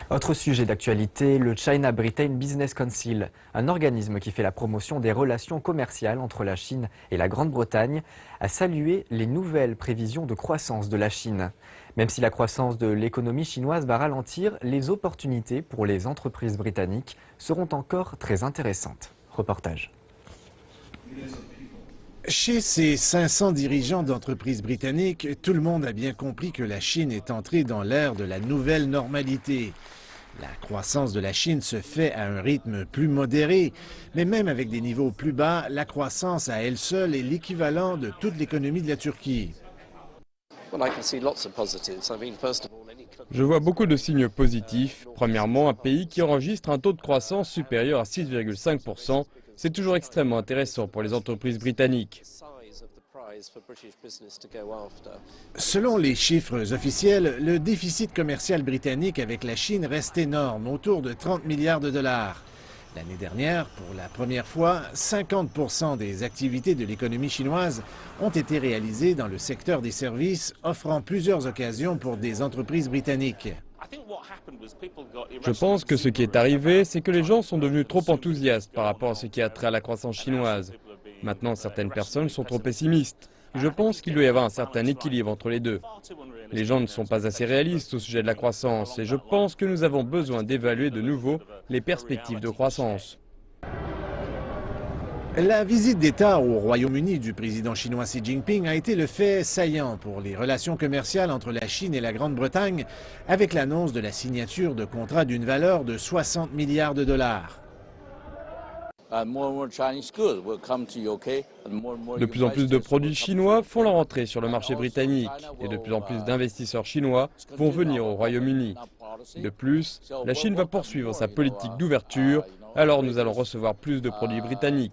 Autre sujet d'actualité, le China-Britain Business Council, un organisme qui fait la promotion des relations commerciales entre la Chine et la Grande-Bretagne, a salué les nouvelles prévisions de croissance de la Chine. Même si la croissance de l'économie chinoise va ralentir, les opportunités pour les entreprises britanniques seront encore très intéressantes. Reportage. Chez ces 500 dirigeants d'entreprises britanniques, tout le monde a bien compris que la Chine est entrée dans l'ère de la nouvelle normalité. La croissance de la Chine se fait à un rythme plus modéré, mais même avec des niveaux plus bas, la croissance à elle seule est l'équivalent de toute l'économie de la Turquie. Je vois beaucoup de signes positifs. Premièrement, un pays qui enregistre un taux de croissance supérieur à 6,5%, c'est toujours extrêmement intéressant pour les entreprises britanniques. Selon les chiffres officiels, le déficit commercial britannique avec la Chine reste énorme, autour de 30 milliards de dollars. L'année dernière, pour la première fois, 50% des activités de l'économie chinoise ont été réalisées dans le secteur des services, offrant plusieurs occasions pour des entreprises britanniques. Je pense que ce qui est arrivé, c'est que les gens sont devenus trop enthousiastes par rapport à ce qui a trait à la croissance chinoise. Maintenant, certaines personnes sont trop pessimistes. Et je pense qu'il doit y avoir un certain équilibre entre les deux. Les gens ne sont pas assez réalistes au sujet de la croissance et je pense que nous avons besoin d'évaluer de nouveau les perspectives de croissance. La visite d'État au Royaume-Uni du président chinois Xi Jinping a été le fait saillant pour les relations commerciales entre la Chine et la Grande-Bretagne, avec l'annonce de la signature de contrats d'une valeur de 60 milliards de dollars. De plus en plus de produits chinois font leur entrée sur le marché britannique et de plus en plus d'investisseurs chinois vont venir au Royaume-Uni. De plus, la Chine va poursuivre sa politique d'ouverture, alors nous allons recevoir plus de produits britanniques.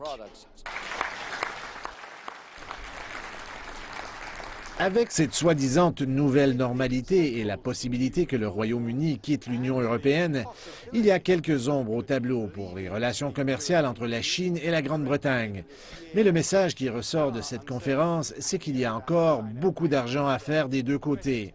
Avec cette soi-disant nouvelle normalité et la possibilité que le Royaume-Uni quitte l'Union européenne, il y a quelques ombres au tableau pour les relations commerciales entre la Chine et la Grande-Bretagne. Mais le message qui ressort de cette conférence, c'est qu'il y a encore beaucoup d'argent à faire des deux côtés.